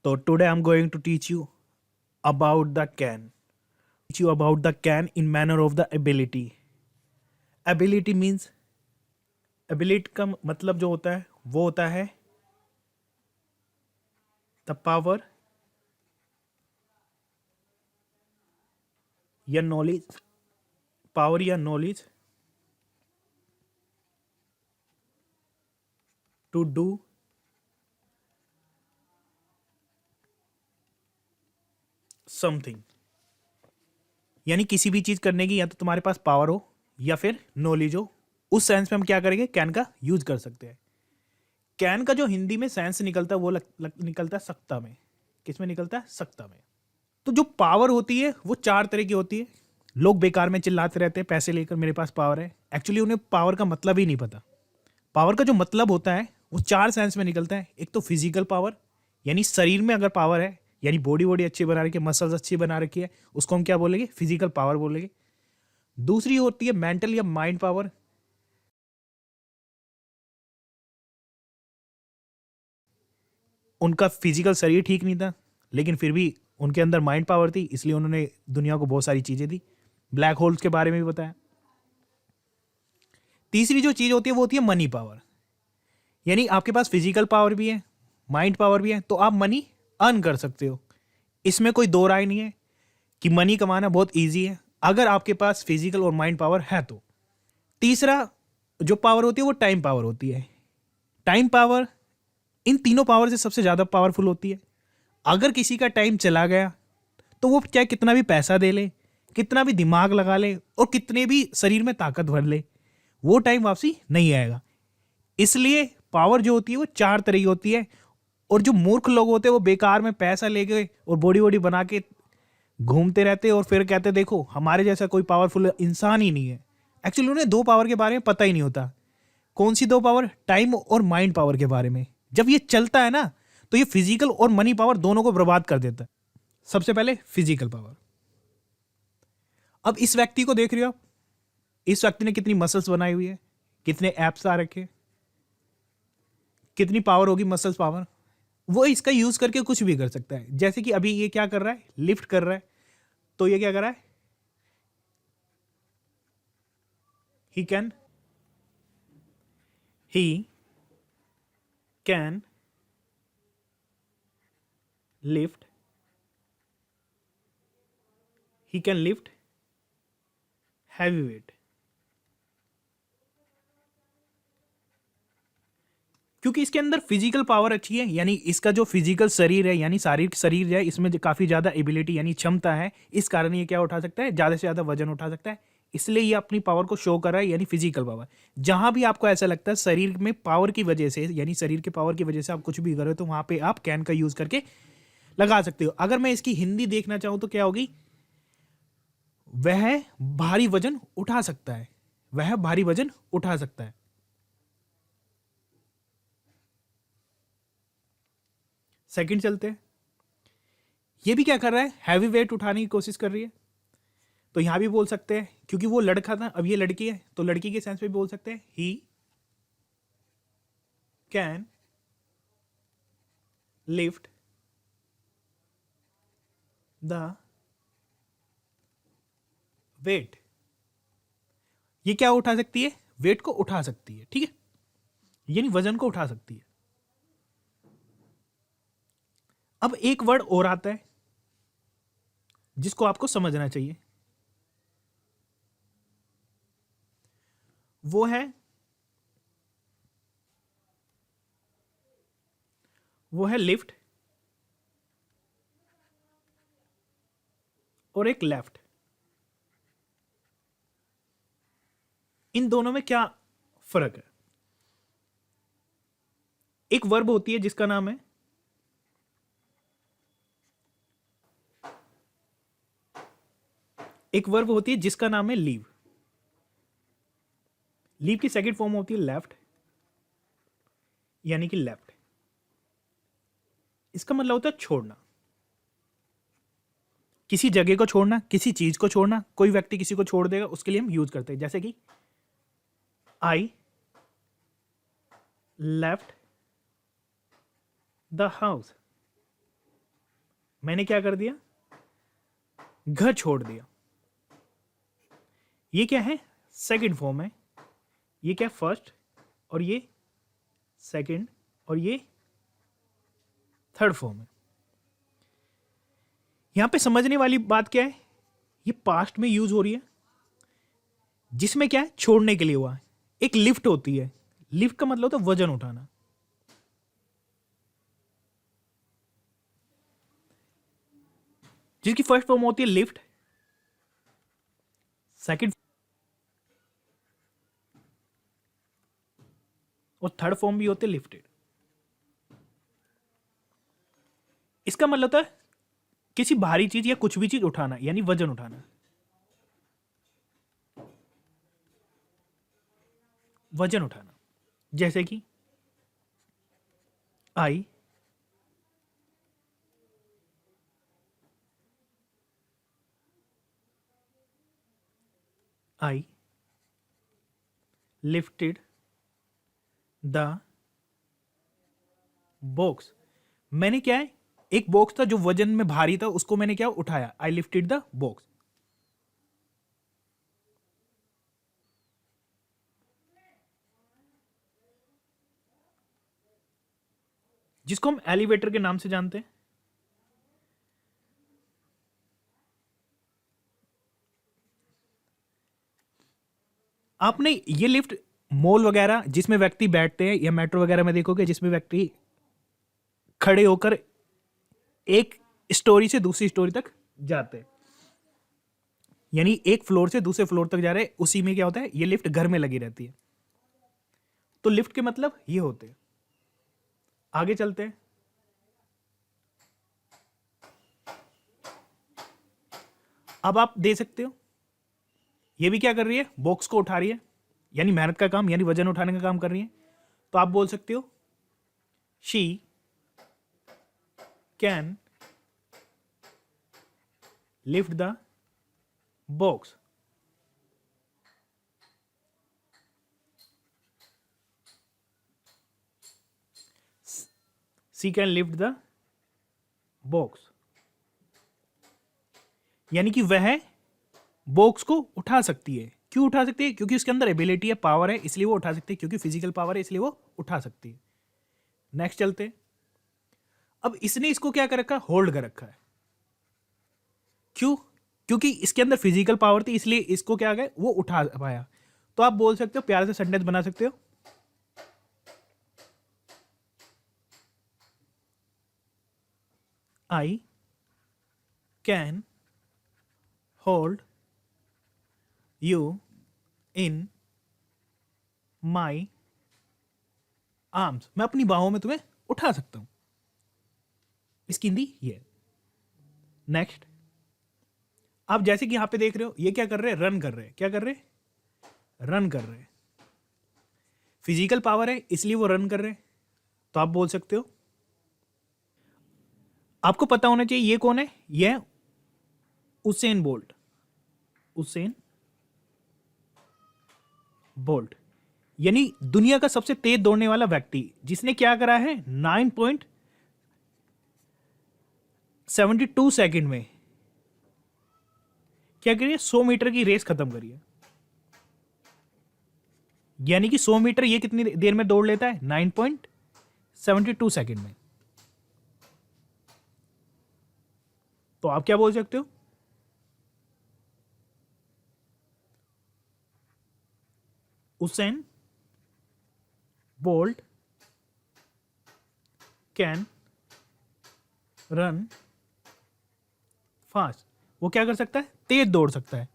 So today I'm going to teach you about the can. Teach you about the can in manner of the ability. Ability means ability का मतलब जो होता है वो होता है the power या knowledge, power या knowledge to do समथिंग। यानी किसी भी चीज करने की या तो तुम्हारे पास पावर हो या फिर नॉलेज हो। उस सेंस में हम क्या करेंगे, कैन का यूज कर सकते हैं। कैन का जो हिंदी में सेंस निकलता है वो निकलता है सत्ता में। किस में निकलता है? सत्ता में। तो जो पावर होती है वो चार तरह की होती है। लोग बेकार में चिल्लाते रहते हैं पैसे लेकर मेरे पास पावर है। एक्चुअली उन्हें पावर का मतलब ही नहीं पता। पावर का जो मतलब होता है वो चार सेंस में निकलता है। एक तो फिजिकल पावर, यानी शरीर में अगर पावर है, यानी बॉडी बॉडी अच्छी बना रखी है, मसल्स अच्छी बना रखी है, उसको हम क्या बोलेंगे? फिजिकल पावर बोलेंगे। दूसरी होती है मेंटल या माइंड पावर। उनका फिजिकल शरीर ठीक नहीं था लेकिन फिर भी उनके अंदर माइंड पावर थी, इसलिए उन्होंने दुनिया को बहुत सारी चीजें दी। ब्लैक होल्स के बारे में भी बताया। तीसरी जो चीज होती है वो होती है मनी पावर। यानी आपके पास फिजिकल पावर भी है, माइंड पावर भी है, तो आप मनी अर्न कर सकते हो। इसमें कोई दो राय नहीं है कि मनी कमाना बहुत ईजी है अगर आपके पास फिजिकल और माइंड पावर है तो। तीसरा जो पावर होती है वो टाइम पावर होती है। टाइम पावर इन तीनों पावर से सबसे ज्यादा पावरफुल होती है। अगर किसी का टाइम चला गया तो वो चाहे कितना भी पैसा दे ले, कितना भी दिमाग लगा ले और कितने भी शरीर में ताकत भर ले, वो टाइम वापसी नहीं आएगा। इसलिए पावर जो होती है वो चार तरह की होती है। और जो मूर्ख लोग होते हैं वो बेकार में पैसा लेके और बॉडी वॉडी बना के घूमते रहते और फिर कहते देखो हमारे जैसा कोई पावरफुल इंसान ही नहीं है। एक्चुअली उन्हें दो पावर के बारे में पता ही नहीं होता। कौन सी दो पावर? टाइम और माइंड पावर के बारे में। जब ये चलता है ना तो ये फिजिकल और मनी पावर दोनों को बर्बाद कर देता है। सबसे पहले फिजिकल पावर। अब इस व्यक्ति को देख रहे हो आप, इस व्यक्ति ने कितनी मसल्स बनाई हुई है, कितने एप्स आ रखे, कितनी पावर होगी मसल्स पावर। वो इसका यूज करके कुछ भी कर सकता है। जैसे कि अभी ये क्या कर रहा है, लिफ्ट कर रहा है, तो ये क्या कर रहा है, he can he can lift he can lift heavy weight. क्योंकि इसके अंदर फिजिकल पावर अच्छी है, यानी इसका जो फिजिकल शरीर है, यानी शारीरिक शरीर है, इसमें काफी ज्यादा एबिलिटी यानी क्षमता है। इस कारण ये क्या उठा सकता है, ज्यादा से ज्यादा वजन उठा सकता है। इसलिए ये अपनी पावर को शो कर रहा है, यानी फिजिकल पावर। जहां भी आपको ऐसा लगता है शरीर में पावर की वजह से, यानी शरीर के पावर की वजह से आप कुछ भी करो, तो वहां पे आप कैन का यूज करके लगा सकते हो। अगर मैं इसकी हिंदी देखना चाहूं तो क्या होगी? वह भारी वजन उठा सकता है। वह भारी वजन उठा सकता है। सेकंड चलते हैं। ये भी क्या कर रहा है, हैवी वेट उठाने की कोशिश कर रही है। तो यहां भी बोल सकते हैं, क्योंकि वो लड़का था अब ये लड़की है, तो लड़की के सेंस में भी बोल सकते हैं he can lift the weight. ये क्या उठा सकती है? वेट को उठा सकती है, ठीक है, यानी वजन को उठा सकती है। अब एक वर्ड और आता है जिसको आपको समझना चाहिए, वो है लिफ्ट और एक लेफ्ट। इन दोनों में क्या फर्क है? एक वर्ब होती है जिसका नाम है जिसका नाम है लीव। लीव की सेकंड फॉर्म होती है लेफ्ट, यानी कि लेफ्ट। इसका मतलब होता है छोड़ना, किसी जगह को छोड़ना, किसी चीज को छोड़ना। कोई व्यक्ति किसी को छोड़ देगा, उसके लिए हम यूज करते हैं। जैसे कि आई लेफ्ट द हाउस। मैंने क्या कर दिया, घर छोड़ दिया। ये क्या है, सेकंड फॉर्म है, ये क्या फर्स्ट, और ये सेकंड, और ये थर्ड फॉर्म है। यहां पे समझने वाली बात क्या है, ये पास्ट में यूज हो रही है, जिसमें क्या है, छोड़ने के लिए हुआ है। एक लिफ्ट होती है, लिफ्ट का मतलब होता है वजन उठाना। जिसकी फर्स्ट फॉर्म होती है लिफ्ट, सेकंड और थर्ड फॉर्म भी होते हैं लिफ्टेड। इसका मतलब होता है किसी भारी चीज या कुछ भी चीज उठाना, यानी वजन उठाना। वजन उठाना, जैसे कि आई आई लिफ्टेड द बॉक्स। मैंने क्या है, एक बॉक्स था जो वजन में भारी था, उसको मैंने क्या उठाया, आई लिफ्टेड द बॉक्स। जिसको हम एलिवेटर के नाम से जानते हैं। आपने ये लिफ्ट मॉल वगैरह जिसमें व्यक्ति बैठते हैं, या मेट्रो वगैरह में देखोगे जिसमें व्यक्ति खड़े होकर एक स्टोरी से दूसरी स्टोरी तक जाते हैं, यानी एक फ्लोर से दूसरे फ्लोर तक जा रहे हैं, उसी में क्या होता है, ये लिफ्ट घर में लगी रहती है। तो लिफ्ट के मतलब ये होते हैं। आगे चलते हैं। अब आप दे सकते हो, ये भी क्या कर रही है, बॉक्स को उठा रही है, यानी मेहनत का काम, यानी वजन उठाने का काम कर रही है। तो आप बोल सकते हो she can lift the box. She can lift the box, यानी कि वह बॉक्स को उठा सकती है। क्यों उठा सकती है, क्योंकि उसके अंदर एबिलिटी है, पावर है, इसलिए वो उठा सकती है, क्योंकि फिजिकल पावर है इसलिए वो उठा सकती है। नेक्स्ट चलते हैं। अब इसने इसको क्या कर रखा है, होल्ड कर रखा है। क्यों, क्योंकि इसके अंदर फिजिकल पावर थी, इसलिए इसको क्या गए, वो उठा पाया। तो आप बोल सकते हो, प्यार से सेंटेंस बना सकते हो, I can hold you in my arms. मैं अपनी बाहों में तुम्हें उठा सकता हूं। इसकी हिंदी ये। नेक्स्ट, आप जैसे कि यहां पे देख रहे हो, ये क्या कर रहे हैं, रन कर रहे हैं। क्या कर रहे हैं, रन कर रहे हैं। फिजिकल पावर है इसलिए वो रन कर रहे हैं। तो आप बोल सकते हो, आपको पता होना चाहिए ये कौन है, ये है उसेन बोल्ट। उसेन बोल्ट, यानी दुनिया का सबसे तेज दौड़ने वाला व्यक्ति, जिसने क्या करा है, 9.72 सेकंड में क्या करिए, 100 मीटर की रेस खत्म करिए। यानी कि 100 मीटर ये कितनी देर में दौड़ लेता है, 9.72 सेकंड में। तो आप क्या बोल सकते हो, Usain bolt can run fast. वो क्या कर सकता है, तेज दौड़ सकता है,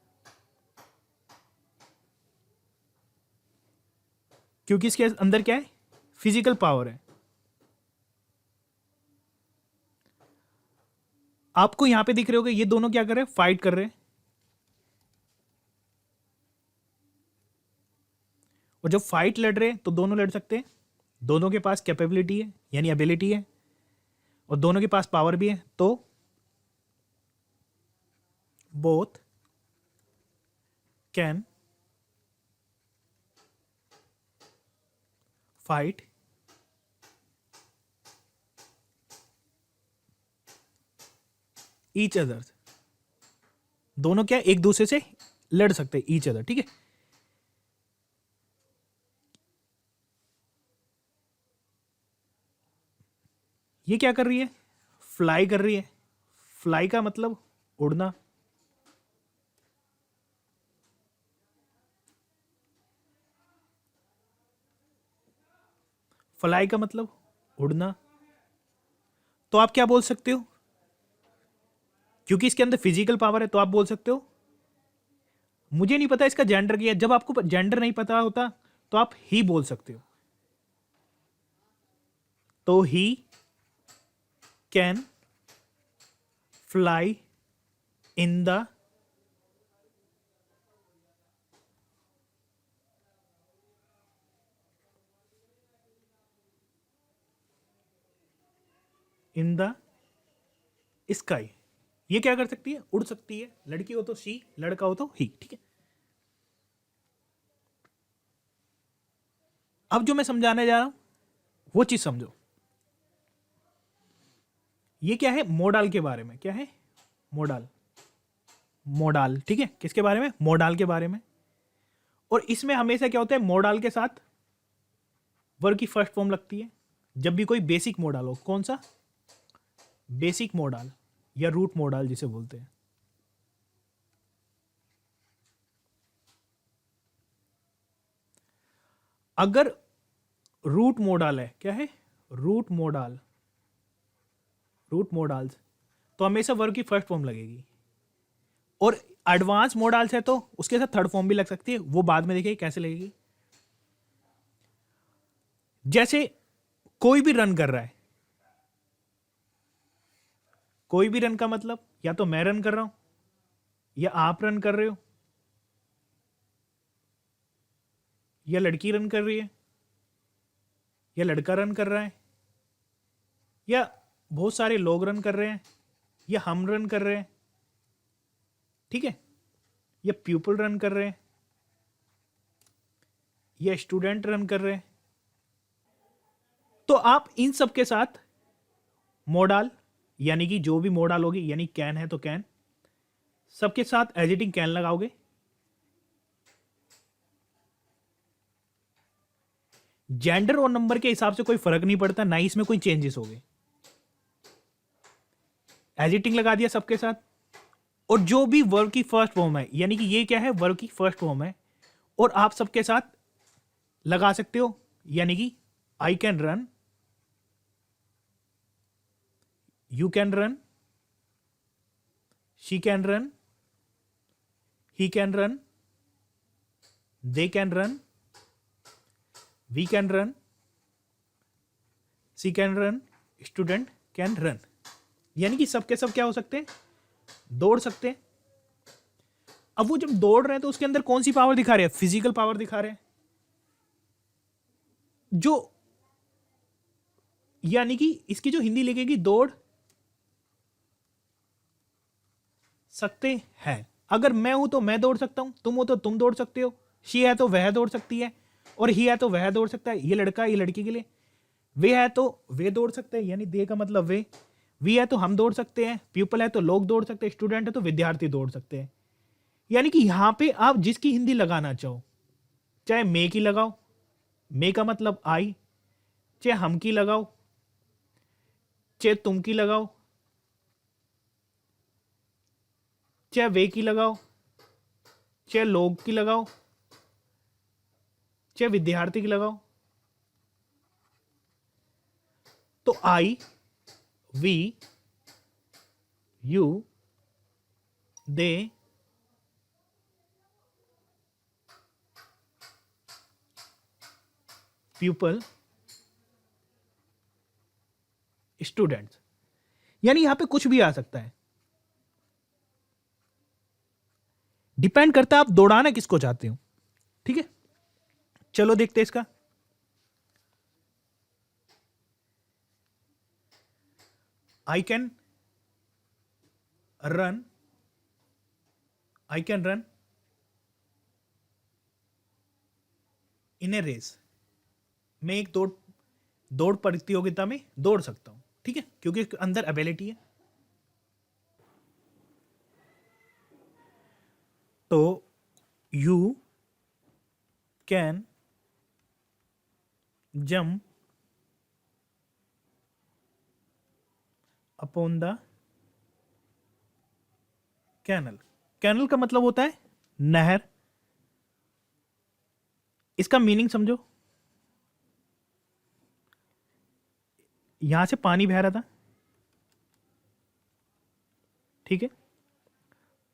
क्योंकि इसके अंदर क्या है, फिजिकल पावर है। आपको यहां पे दिख रहे होगे, ये दोनों क्या कर रहे हैं, फाइट कर रहे हैं। और जब फाइट लड़ रहे हैं तो दोनों लड़ सकते हैं, दोनों के पास कैपेबिलिटी है, यानी एबिलिटी है, और दोनों के पास पावर भी है। तो both can fight each other, दोनों क्या एक दूसरे से लड़ सकते हैं, ईच अदर, ठीक है। ये क्या कर रही है, फ्लाई कर रही है। फ्लाई का मतलब उड़ना, फ्लाई का मतलब उड़ना। तो आप क्या बोल सकते हो, क्योंकि इसके अंदर फिजिकल पावर है तो आप बोल सकते हो, मुझे नहीं पता इसका जेंडर क्या है। जब आपको जेंडर नहीं पता होता तो आप ही बोल सकते हो। तो he can fly in the sky. ये क्या कर सकती है, उड़ सकती है। लड़की हो तो शी, लड़का हो तो ही, ठीक है। अब जो मैं समझाने जा रहा हूं वो चीज समझो। ये क्या है, मोडाल के बारे में। क्या है, मोडाल, मोडाल, ठीक है। किसके बारे में, मोडाल के बारे में। और इसमें हमेशा क्या होता है, मोडाल के साथ वर्ब की फर्स्ट फॉर्म लगती है जब भी कोई बेसिक मोडाल हो। कौन सा, बेसिक मोडाल या रूट मोडाल जिसे बोलते हैं। अगर रूट मोडाल है, क्या है, रूट मोडाल, रूट मोडाल्स, तो हमेशा वर्ब की फर्स्ट फॉर्म लगेगी। और एडवांस मोडाल्स है तो उसके साथ थर्ड फॉर्म भी लग सकती है, वो बाद में देखिए कैसे लगेगी। जैसे कोई भी रन कर रहा है, कोई भी रन का मतलब या तो मैं रन कर रहा हूं या आप रन कर रहे हो या लड़की रन कर रही है या लड़का रन कर रहा है या बहुत सारे लोग रन कर रहे हैं या हम रन कर रहे हैं, ठीक है, या पीपल रन कर रहे हैं या स्टूडेंट रन कर रहे हैं। तो आप इन सब के साथ मोडाल, यानी कि जो भी मोडाल होगी, यानी कैन है तो कैन, सबके साथ एडिटिंग कैन लगाओगे। जेंडर और नंबर के हिसाब से कोई फर्क नहीं पड़ता, ना ही इसमें कोई चेंजेस हो गए। एडिटिंग लगा दिया सबके साथ। और जो भी वर्ब की फर्स्ट फॉर्म है, यानी कि ये क्या है, वर्ब की फर्स्ट फॉर्म है, और आप सबके साथ लगा सकते हो। यानी कि I can run, you can run, she can run, he can run, they can run, we can run, see can run, student can run. यानी कि सबके सब क्या हो सकते हैं, दौड़ सकते हैं। अब वो जब दौड़ रहे हैं तो उसके अंदर कौन सी पावर दिखा रहे हैं, फिजिकल पावर दिखा रहे हैं। जो यानी कि इसकी जो हिंदी लिखेगी, दौड़ सकते हैं। अगर मैं हूं तो मैं दौड़ सकता हूं, तुम हो तो तुम दौड़ सकते हो, शी है तो वह दौड़ सकती है, और ही है तो वह दौड़ सकता है। ये लड़का है, ये लड़की के लिए। वे है तो वे दौड़ सकते हैं, यानी दे का मतलब वे। वी है तो हम दौड़ सकते हैं, पीपल है तो लोग दौड़ सकते हैं, स्टूडेंट है तो विद्यार्थी दौड़ सकते हैं। यानी कि यहां पे आप जिसकी हिंदी लगाना चाहो, चाहे मे की लगाओ, मे का मतलब आई, चाहे हम की लगाओ, चाहे तुम की लगाओ, चाहे वे की लगाओ, चाहे लोग की लगाओ, चाहे विद्यार्थी की लगाओ। तो I, we, you, they, people, students. यानी यहां पे कुछ भी आ सकता है। डिपेंड करता है आप दौड़ाना किसको चाहते हो, ठीक है। चलो देखते हैं इसका। I can run, I can run in a race. मैं एक दौड़ दौड़ प्रतियोगिता में दौड़ सकता हूं, ठीक है, क्योंकि इसके अंदर एबिलिटी है। तो you can jump upon the canal. Canal का मतलब होता है नहर। इसका मीनिंग समझो, यहां से पानी बह रहा था, ठीक है,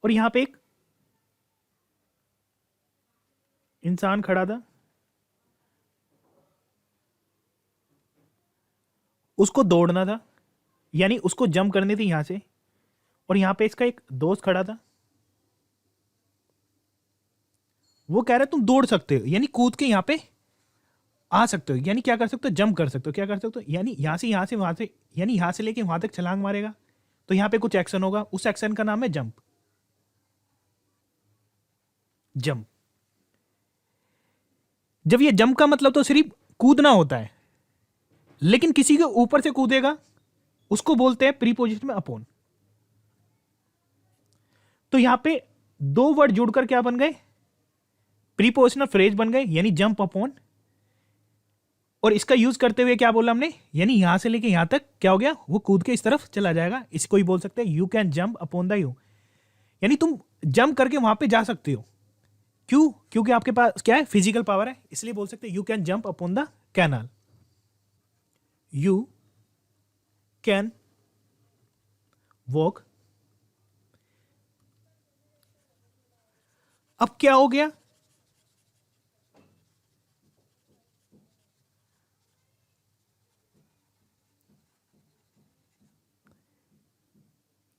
और यहां पे एक इंसान खड़ा था, उसको दौड़ना था, यानी उसको जंप करनी थी यहां से, और यहां पे इसका एक दोस्त खड़ा था, वो कह रहा है तुम दौड़ सकते हो, यानी कूद के यहां पे आ सकते हो, यानी क्या कर सकते हो, जंप कर सकते हो। क्या कर सकते हो, यानी यहां से वहां से, यानी यहां से लेके वहां तक छलांग मारेगा, तो यहां पे कुछ एक्शन होगा, उस एक्शन का नाम है जंप। जंप, जब ये जंप का मतलब तो सिर्फ कूदना होता है, लेकिन किसी के ऊपर से कूदेगा उसको बोलते हैं प्रीपोजिशन में अपॉन। तो यहां पे दो वर्ड जुड़कर क्या बन गए, प्रीपोजिशनल फ्रेज बन गए, यानी जंप अपॉन। और इसका यूज करते हुए क्या बोला हमने, यानी यहां से लेके यहां तक क्या हो गया, वो कूद के इस तरफ चला जाएगा। इसको ही बोल सकते हैं you can jump upon the you, यानी तुम जंप करके वहां पे जा सकते हो। क्यों, क्योंकि आपके पास क्या है, फिजिकल पावर है, इसलिए बोल सकते हैं you can jump upon the canal. You can walk. अब क्या हो गया,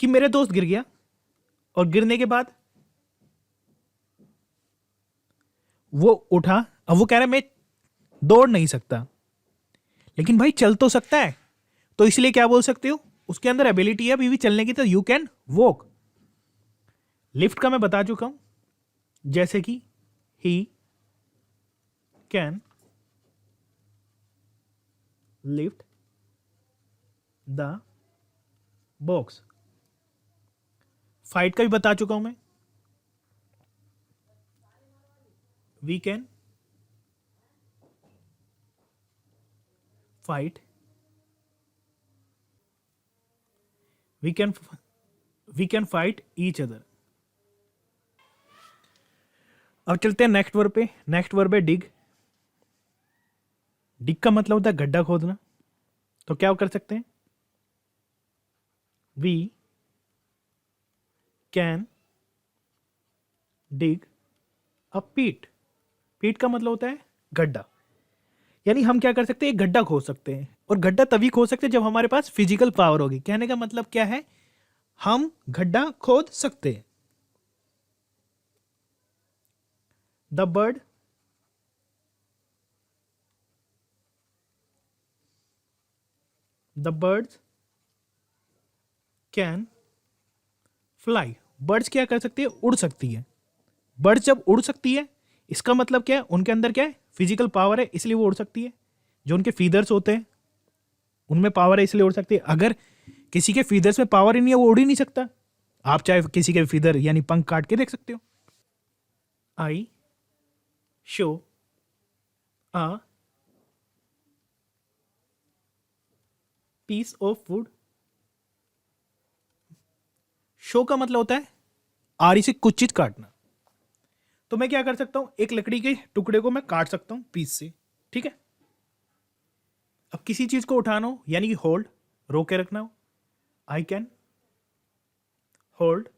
कि मेरे दोस्त गिर गया, और गिरने के बाद वो उठा। अब वो कह रहा है मैं दौड़ नहीं सकता, लेकिन भाई चल तो सकता है, तो इसलिए क्या बोल सकते हो, उसके अंदर एबिलिटी है अभी भी चलने की, तो यू कैन वॉक। लिफ्ट का मैं बता चुका हूं, जैसे कि he can lift the box. Fight का भी बता चुका हूं मैं, we can fight, we can fight each other. अब चलते हैं नेक्स्ट वर्ब पे। नेक्स्ट वर्ब है डिग। डिग का मतलब होता है गड्ढा खोदना। तो क्या कर सकते हैं, वी कैन डिग अ पीट। पीट का मतलब होता है गड्ढा, यानी हम क्या कर सकते हैं, एक गड्ढा खोद सकते हैं। और गड्ढा तभी खोद सकते हैं जब हमारे पास फिजिकल पावर होगी। कहने का मतलब क्या है, हम गड्ढा खोद सकते हैं। The bird the birds can fly. Birds क्या कर सकती है, उड़ सकती है। बर्ड्स जब उड़ सकती है, इसका मतलब क्या है, उनके अंदर क्या है, फिजिकल पावर है, इसलिए वो उड़ सकती है। जो उनके फीदर्स होते हैं उनमें पावर है, इसलिए उड़ सकती है। अगर किसी के फीदर्स में पावर ही नहीं है, वो उड़ ही नहीं सकता। आप चाहे किसी के फीदर यानी पंख काट के देख सकते हो। I show a piece of wood. Show का मतलब होता है आरी से कुछ चीज काटना। तो मैं क्या कर सकता हूं, एक लकड़ी के टुकड़े को मैं काट सकता हूं पीस से, ठीक है। अब किसी चीज को उठाना हो, यानी कि होल्ड, रोक के रखना हो, I can hold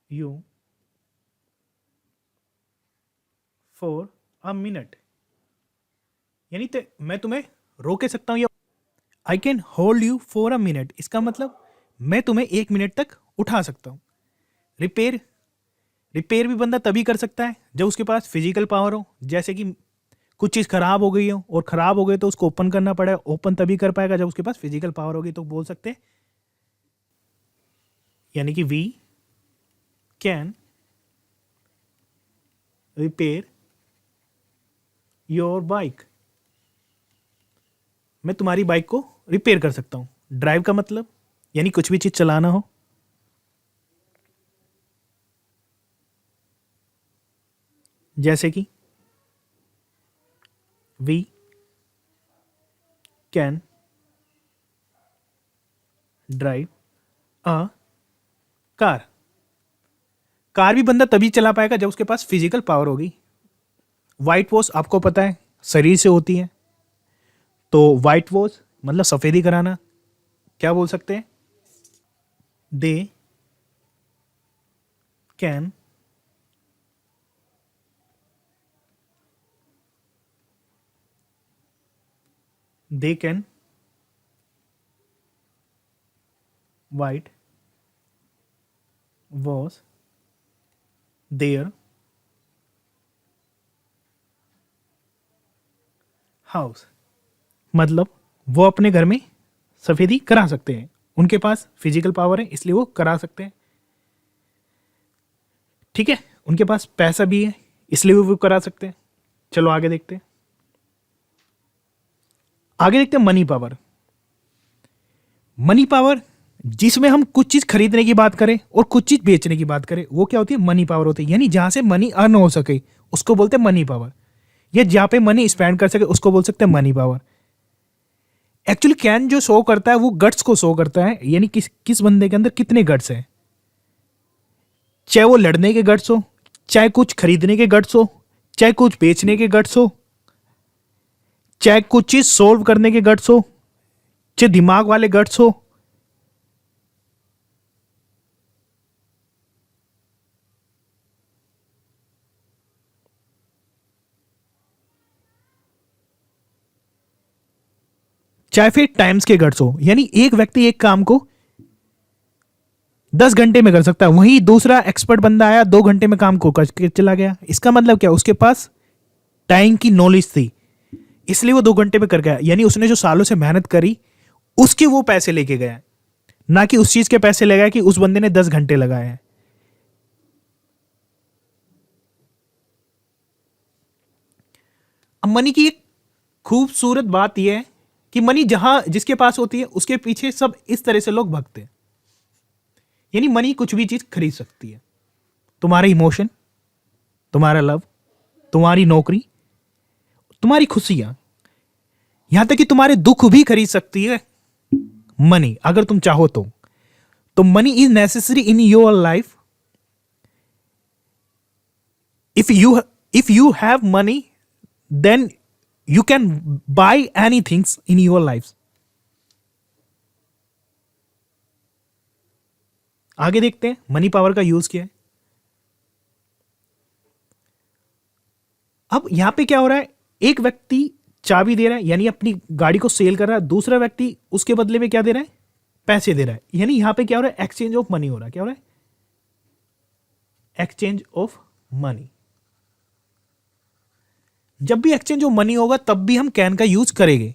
you for a minute, यानी मैं तुम्हें रोके सकता हूं, या I can hold you for a minute, इसका मतलब मैं तुम्हें 1 मिनट तक उठा सकता हूं। रिपेयर, रिपेयर भी बंदा तभी कर सकता है जब उसके पास फिजिकल पावर हो। जैसे कि कुछ चीज़ खराब हो गई हो, और खराब हो गई तो उसको ओपन करना पड़े, ओपन तभी कर पाएगा जब उसके पास फिजिकल पावर होगी। तो बोल सकते हैं, यानी कि we can repair your bike. मैं तुम्हारी बाइक को रिपेयर कर सकता हूं। ड्राइव का मतलब यानी कुछ भी चीज़ चलाना हो। जैसे कि we can drive a car. Car भी बंदा तभी चला पाएगा जब उसके पास फिजिकल पावर होगी। वाइट वॉश आपको पता है शरीर से होती है, तो वाइट वॉश मतलब सफेदी कराना। क्या बोल सकते हैं? They can they can white wash their house. मतलब वो अपने घर में सफेदी करा सकते हैं, उनके पास फिजिकल पावर है इसलिए वो करा सकते हैं। ठीक है, उनके पास पैसा भी है इसलिए वो करा सकते हैं। चलो आगे देखते हैं। आगे देखते हैं मनी पावर। मनी पावर जिसमें हम कुछ चीज खरीदने की बात करें और कुछ चीज बेचने की बात करें, वो क्या होती है? मनी पावर होती है। यानी जहां से मनी अर्न हो सके उसको बोलते हैं मनी पावर, या जहां पे मनी स्पेंड कर सके उसको बोल सकते हैं मनी पावर। एक्चुअली कैन जो शो करता है वो गट्स को शो करता है, यानी किस किस बंदे के अंदर कितने गट्स हैं। चाहे वो लड़ने के गट्स हो, चाहे कुछ खरीदने के गट्स हो, चाहे कुछ बेचने के गट्स हो, चाहे कुछ चीज सोल्व करने के गट्स हो, चाहे दिमाग वाले गट्स हो। चाहे फिर टाइम्स के गट्स हो, यानी एक व्यक्ति एक काम को 10 घंटे में कर सकता है, वहीं दूसरा एक्सपर्ट बंदा आया 2 घंटे में काम को करके चला गया। इसका मतलब क्या? उसके पास टाइम की नॉलेज थी इसलिए वो 2 घंटे में कर गया। यानी उसने जो सालों से मेहनत करी उसके वो पैसे लेके गया, ना कि उस चीज के पैसे लगाए कि उस बंदे ने 10 घंटे लगाए हैं। अब मनी की एक खूबसूरत बात यह है कि मनी जहां जिसके पास होती है उसके पीछे सब इस तरह से लोग भागते हैं। यानी मनी कुछ भी चीज खरीद सकती है, तुम्हारा इमोशन, तुम्हारा लव, तुम्हारी नौकरी, तुम्हारी खुशियां, यहां तक कि तुम्हारे दुख भी खरीद सकती है मनी, अगर तुम चाहो तो money is necessary in your life. If you have money then you can buy any things in your life. आगे देखते हैं मनी पावर का यूज क्या है। अब यहां पे क्या हो रहा है? एक व्यक्ति चाबी दे रहा है यानी अपनी गाड़ी को सेल कर रहा है, दूसरा व्यक्ति उसके बदले में क्या दे रहा है? पैसे दे रहा है। यानी यहां पे क्या हो रहा है? एक्सचेंज ऑफ मनी हो रहा है। क्या हो रहा है? Exchange of money. जब भी एक्सचेंज ऑफ मनी होगा तब भी हम कैन का यूज करेंगे।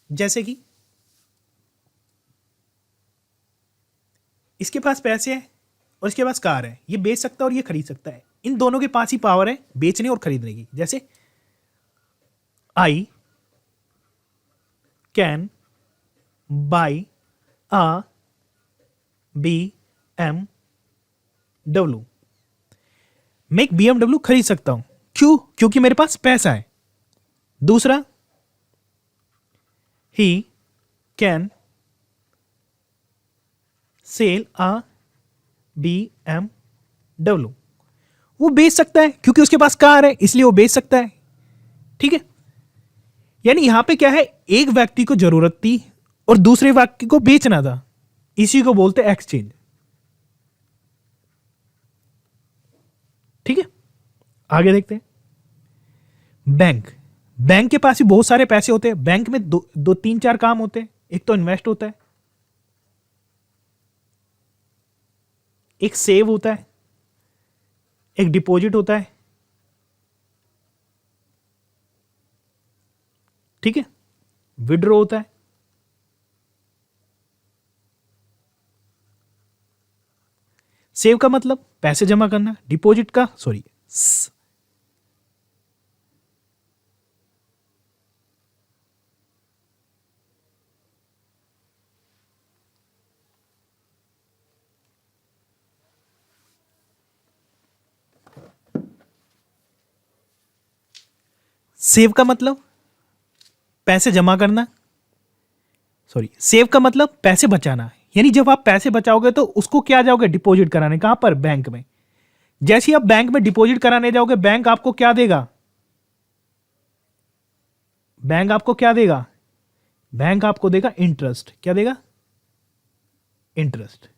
जैसे कि इसके पास पैसे हैं और इसके पास कार है, ये बेच सकता है और ये खरीद सकता है। इन दोनों के पास ही पावर है बेचने और खरीदने की। जैसे I can buy a B M W. मैं एक BMW खरीद सकता हूं। क्यों? क्योंकि मेरे पास पैसा है। दूसरा, he can sell a BMW। वो बेच सकता है क्योंकि उसके पास कार है इसलिए वो बेच सकता है। ठीक है, यानी यहां पे क्या है? एक व्यक्ति को जरूरत थी और दूसरे व्यक्ति को बेचना था, इसी को बोलते हैं एक्सचेंज। ठीक है, आगे देखते हैं। बैंक। बैंक के पास ही बहुत सारे पैसे होते हैं। बैंक में दो तीन चार काम होते हैं। एक तो इन्वेस्ट होता है, एक सेव होता है, एक डिपॉजिट होता है। ठीक है, विड्रॉ होता है। सेव का मतलब पैसे जमा करना, डिपॉजिट का सॉरी सेव का मतलब पैसे जमा करना, सॉरी, सेव का मतलब पैसे बचाना। यानी जब आप पैसे बचाओगे तो उसको क्या जाओगे डिपॉजिट कराने, कहां पर, बैंक में। जैसे ही आप बैंक में डिपॉजिट कराने जाओगे, बैंक आपको क्या देगा, बैंक आपको क्या देगा, बैंक आपको देगा इंटरेस्ट। क्या देगा, इंटरेस्ट।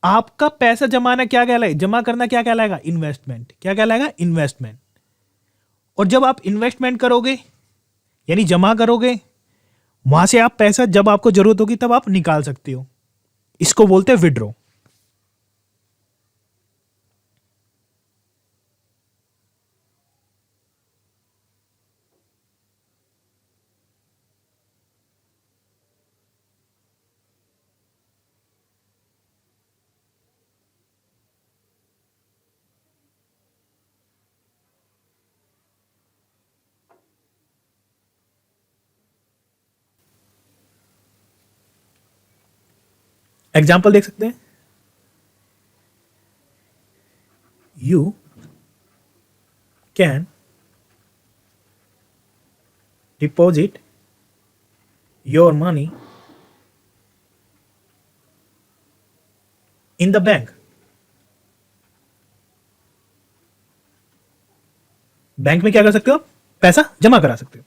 आपका पैसा जमाना क्या कहलाएगा, जमा करना क्या कहलाएगा, इन्वेस्टमेंट। क्या कहलाएगा, इन्वेस्टमेंट। और जब आप इन्वेस्टमेंट करोगे यानी जमा करोगे, वहां से आप पैसा जब आपको जरूरत होगी तब आप निकाल सकते हो। इसको बोलते हैं विड्रॉ। एग्जाम्पल देख सकते हैं, you can deposit your money in the bank. Bank में क्या कर सकते हो, पैसा जमा करा सकते हो।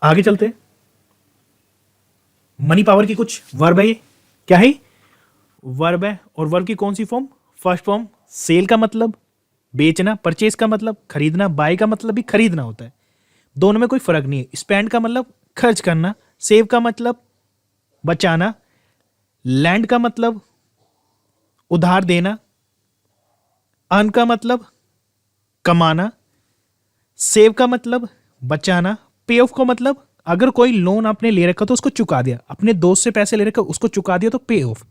आगे चलते हैं, मनी पावर की कुछ वर्ब है, ये क्या है, वर्ब है। और वर्ब की कौन सी फॉर्म, फर्स्ट फॉर्म। सेल का मतलब बेचना, परचेज का मतलब खरीदना, बाय का मतलब भी खरीदना होता है, दोनों में कोई फर्क नहीं है। स्पेंड का मतलब खर्च करना, सेव का मतलब बचाना, लैंड का मतलब उधार देना, अर्न का मतलब कमाना, सेव का मतलब बचाना, पे ऑफ का मतलब अगर कोई लोन आपने ले रखा तो उसको चुका दिया, अपने दोस्त से पैसे ले रखा उसको चुका दिया तो पे ऑफ।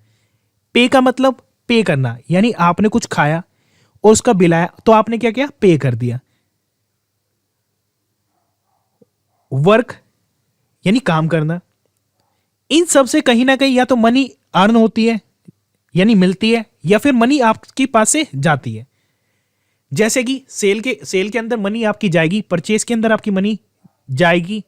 पे का मतलब पे करना, यानी आपने कुछ खाया और उसका बिल आया तो आपने क्या किया, पे कर दिया। वर्क यानी काम करना। इन सब से कहीं ना कहीं या तो मनी अर्न होती है यानी मिलती है, या फिर मनी आपके पास से जाती है। जैसे कि सेल के अंदर मनी आपकी जाएगी, परचेज के अंदर आपकी मनी जाएगी,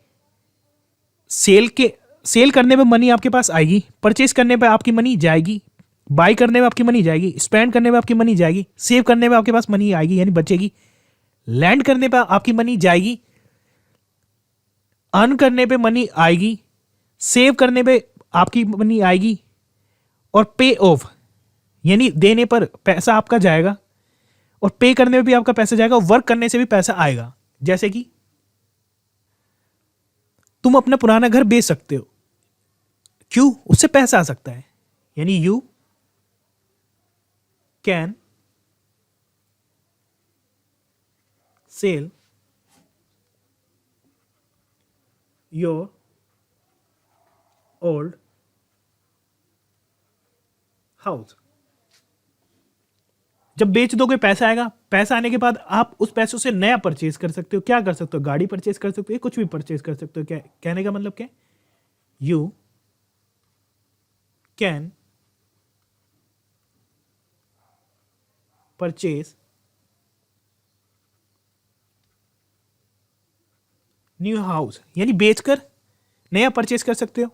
सेल करने पे मनी आपके पास आएगी, परचेज करने पे आपकी मनी जाएगी, बाय करने में आपकी मनी जाएगी, स्पेंड करने में आपकी मनी जाएगी, सेव करने में आपके पास मनी आएगी यानी बचेगी, लैंड करने पे आपकी मनी जाएगी, अर्न करने पे मनी आएगी, सेव करने पे आपकी मनी आएगी, और पे ऑफ यानी देने पर पैसा आपका जाएगा, और पे करने में भी आपका पैसा जाएगा, और वर्क करने से भी पैसा आएगा। जैसे कि तुम अपना पुराना घर बेच सकते हो, क्यों, उससे पैसा आ सकता है। यानी you can sell your old house. जब बेच दोगे पैसा आएगा, पैसा आने के बाद आप उस पैसों से नया परचेज कर सकते हो। क्या कर सकते हो, गाड़ी परचेज कर सकते हो, कुछ भी परचेज कर सकते हो। क्या कहने का मतलब क्या, you can purchase new house, यानी बेचकर नया परचेज कर सकते हो।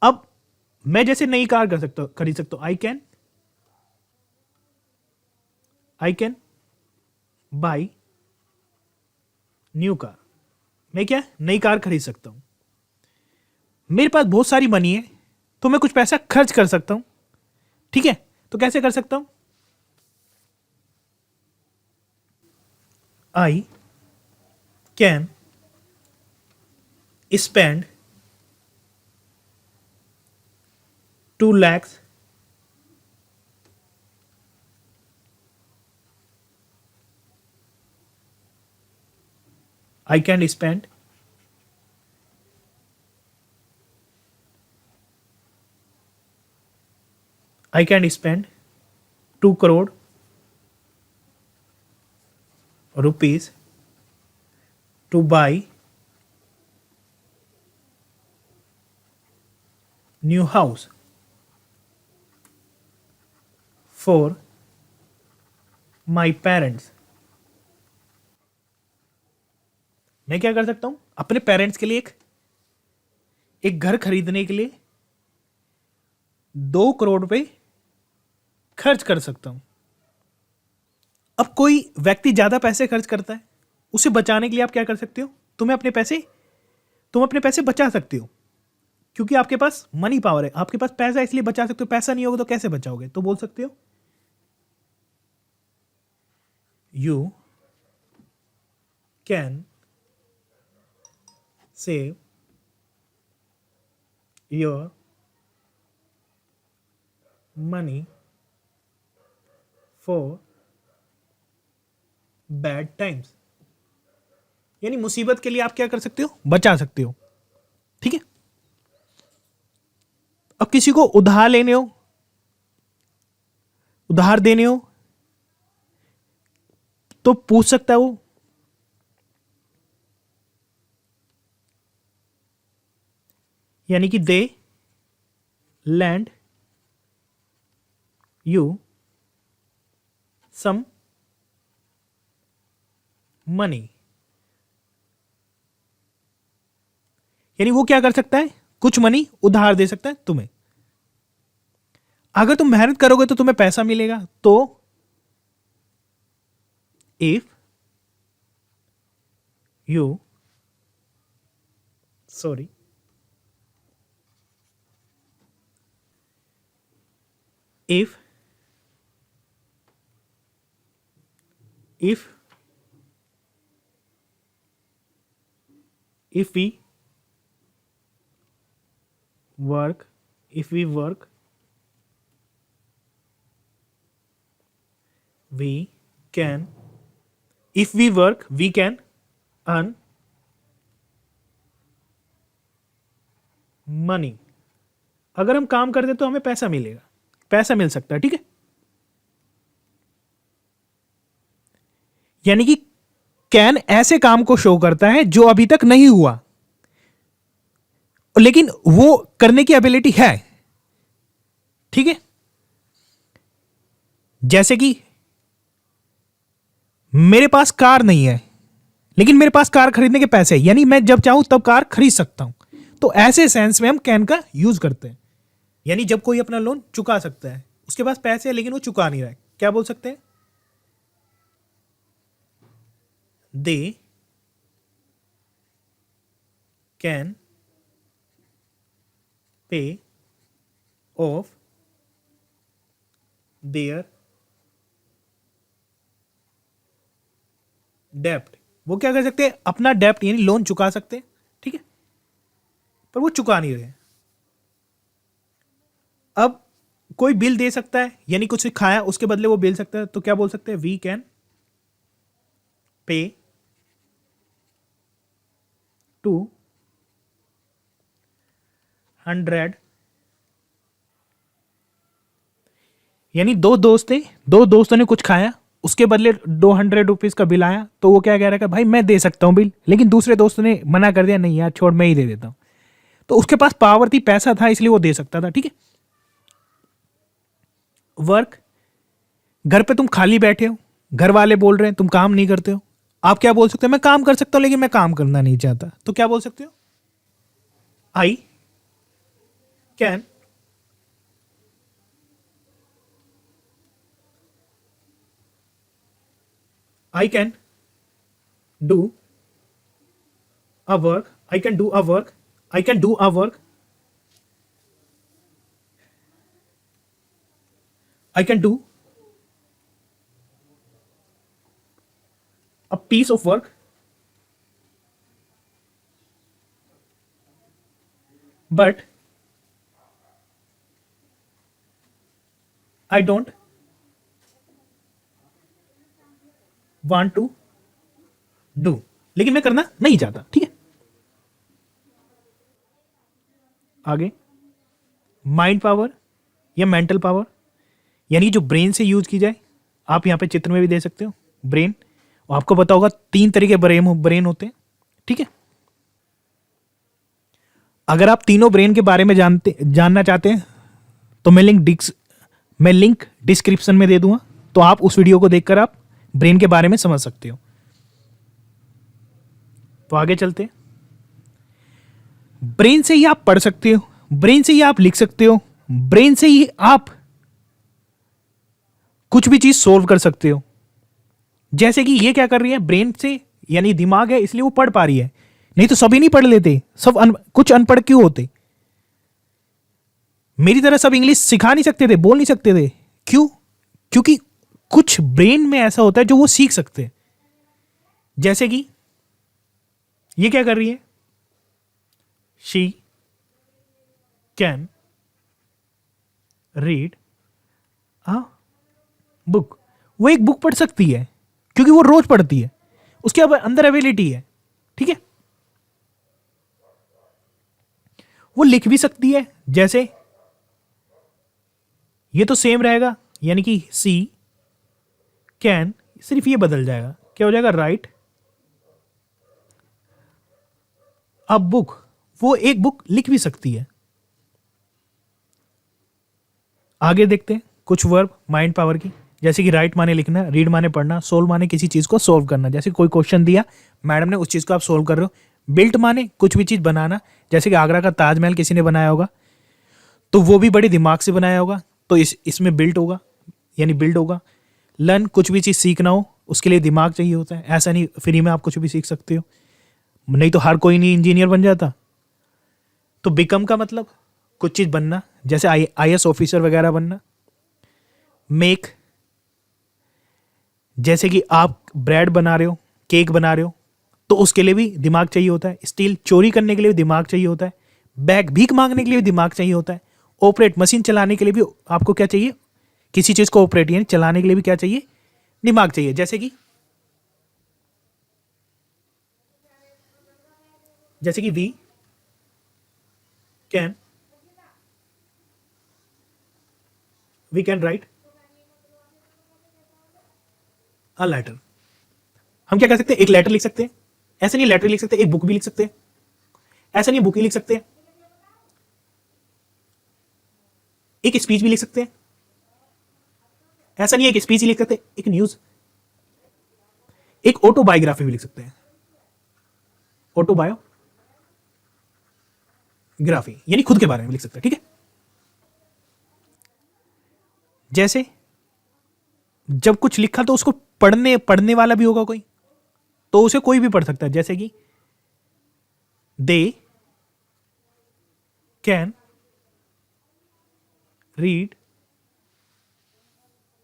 अब मैं जैसे नई कार कर सकता हूं, खरीद सकता हूं, आई कैन बाई न्यू कार। मैं क्या, नई कार खरीद सकता हूं। मेरे पास बहुत सारी मनी है तो मैं कुछ पैसा खर्च कर सकता हूं, ठीक है। तो कैसे कर सकता हूं, I can spend 2 lakhs I can spend I can spend 2 crore rupees to buy new house for my parents. मैं क्या कर सकता हूं, अपने पेरेंट्स के लिए एक घर खरीदने के लिए 2 करोड़ रुपए खर्च कर सकता हूं। अब कोई व्यक्ति ज्यादा पैसे खर्च करता है, उसे बचाने के लिए आप क्या कर सकते हो, तुम अपने पैसे बचा सकते हो, क्योंकि आपके पास मनी पावर है, आपके पास पैसा, इसलिए बचा सकते हो। पैसा नहीं होगा तो कैसे बचाओगे, तो बोल सकते हो you can save your money for bad times. यानी मुसीबत के लिए आप क्या कर सकते हो, बचा सकते हो। ठीक है। अब किसी को उधार लेने हो, उधार देने हो, तो पूछ सकता है वो यानी कि दे लैंड यू सम मनी। यानी वो क्या कर सकता है, कुछ मनी उधार दे सकता है तुम्हें। अगर तुम मेहनत करोगे तो तुम्हें पैसा मिलेगा। तो if you sorry if we work we can earn money। अगर हम काम करते तो हमें पैसा मिलेगा, पैसा मिल सकता है। ठीक है। यानी कि कैन ऐसे काम को शो करता है जो अभी तक नहीं हुआ, लेकिन वो करने की एबिलिटी है। ठीक है। जैसे कि मेरे पास कार नहीं है, लेकिन मेरे पास कार खरीदने के पैसे हैं, यानी मैं जब चाहूं तब कार खरीद सकता हूं। तो ऐसे सेंस में हम कैन का यूज करते हैं। यानी जब कोई अपना लोन चुका सकता है, उसके पास पैसे हैं लेकिन वो चुका नहीं रहा है, क्या बोल सकते हैं, they can pay off their डेप्ट। वो क्या कर सकते हैं, अपना डेप्ट यानी लोन चुका सकते हैं। ठीक है। पर वो चुका नहीं रहे। अब कोई बिल दे सकता है, यानी कुछ खाया उसके बदले वो बिल सकता है, तो क्या बोल सकते हैं, वी कैन पे $200। यानी दो दोस्त थे, दो दोस्तों ने कुछ खाया, उसके बदले $200 का बिल आया, तो वो क्या कह रहा है कि भाई मैं दे सकता हूं बिल, लेकिन दूसरे दोस्त ने मना कर दिया, नहीं यार छोड़ मैं ही दे देता हूं। तो उसके पास पावर थी, पैसा था, इसलिए वो दे सकता था। ठीक है। वर्क, घर पे तुम खाली बैठे हो, घर वाले बोल रहे हैं तुम काम नहीं करते हो, आप क्या बोल सकते हो, मैं काम कर सकता हूं लेकिन मैं काम करना नहीं चाहता, तो क्या बोल सकते हो, I can do a work, I can do a work, I can do a work, I can do a piece of work, but I don't want to do। लेकिन मैं करना नहीं चाहता। ठीक है। आगे माइंड पावर या मेंटल पावर, यानी जो ब्रेन से यूज की जाए। आप यहां पे चित्र में भी दे सकते हो ब्रेन। आपको पता होगा 3 तरह के ब्रेन होते हैं। ठीक है। अगर आप तीनों ब्रेन के बारे में जानना चाहते हैं तो मैं लिंक डिस्क्रिप्शन में दे दूंगा, तो आप उस वीडियो को देखकर आप ब्रेन के बारे में समझ सकते हो। तो आगे चलते हैं। ब्रेन से ही आप पढ़ सकते हो, ब्रेन से ही आप लिख सकते हो, ब्रेन से ही आप कुछ भी चीज सोल्व कर सकते हो। जैसे कि ये क्या कर रही है, ब्रेन से यानी दिमाग है इसलिए वो पढ़ पा रही है, नहीं तो सभी नहीं पढ़ लेते, सब कुछ अनपढ़ क्यों होते? मेरी तरह सब इंग्लिश सिखा नहीं सकते थे, बोल नहीं सकते थे। क्यों? क्योंकि कुछ ब्रेन में ऐसा होता है जो वो सीख सकते हैं। जैसे कि ये क्या कर रही है, she can read a book. वो एक बुक पढ़ सकती है क्योंकि वो रोज पढ़ती है, उसके अंदर एबिलिटी है। ठीक है, वो लिख भी सकती है। जैसे ये तो सेम रहेगा, यानी कि सी कैन, सिर्फ ये बदल जाएगा, क्या हो जाएगा, राइट अ बुक। वो एक बुक लिख भी सकती है। आगे देखते हैं कुछ वर्ब माइंड पावर की। जैसे कि राइट माने लिखना, रीड माने पढ़ना, सोल्व माने किसी चीज को सोल्व करना। जैसे कोई क्वेश्चन दिया मैडम ने, उस चीज को आप सोल्व कर रहे हो। बिल्ट माने कुछ भी चीज बनाना, जैसे कि आगरा का ताजमहल किसी ने बनाया होगा तो वो भी बड़े दिमाग से बनाया होगा, तो इसमें बिल्ट होगा, यानी बिल्ड होगा। लर्न कुछ भी चीज सीखना हो उसके लिए दिमाग चाहिए होता है, ऐसा नहीं फ्री में आप कुछ भी सीख सकते हो, नहीं तो हर कोई नहीं इंजीनियर बन जाता। तो बिकम का मतलब कुछ चीज बनना, जैसे आईएएस ऑफिसर वगैरह बनना। मेक, जैसे कि आप ब्रेड बना रहे हो, केक बना रहे हो, तो उसके लिए भी दिमाग चाहिए होता है। स्टील, चोरी करने के लिए भी दिमाग चाहिए होता है। बैग, भीख मांगने के लिए भी दिमाग चाहिए होता है। ऑपरेट, मशीन चलाने के लिए भी आपको क्या चाहिए, किसी चीज को ऑपरेट यानी चलाने के लिए भी क्या चाहिए, दिमाग चाहिए। जैसे कि we can write a letter. हम क्या कर सकते हैं, एक लेटर लिख सकते हैं। ऐसे नहीं लेटर लिख सकते, एक बुक भी लिख सकते हैं। ऐसा नहीं बुक ही लिख सकते हैं, एक स्पीच भी लिख सकते हैं। ऐसा नहीं एक स्पीच ही लिख सकते, एक न्यूज, एक ऑटोबायोग्राफी भी लिख सकते हैं। ऑटोबायोग्राफी यानी खुद के बारे में लिख सकते हैं। ठीक है, जैसे जब कुछ लिखा तो उसको पढ़ने पढ़ने वाला भी होगा कोई, तो उसे कोई भी पढ़ सकता है। जैसे कि they can read,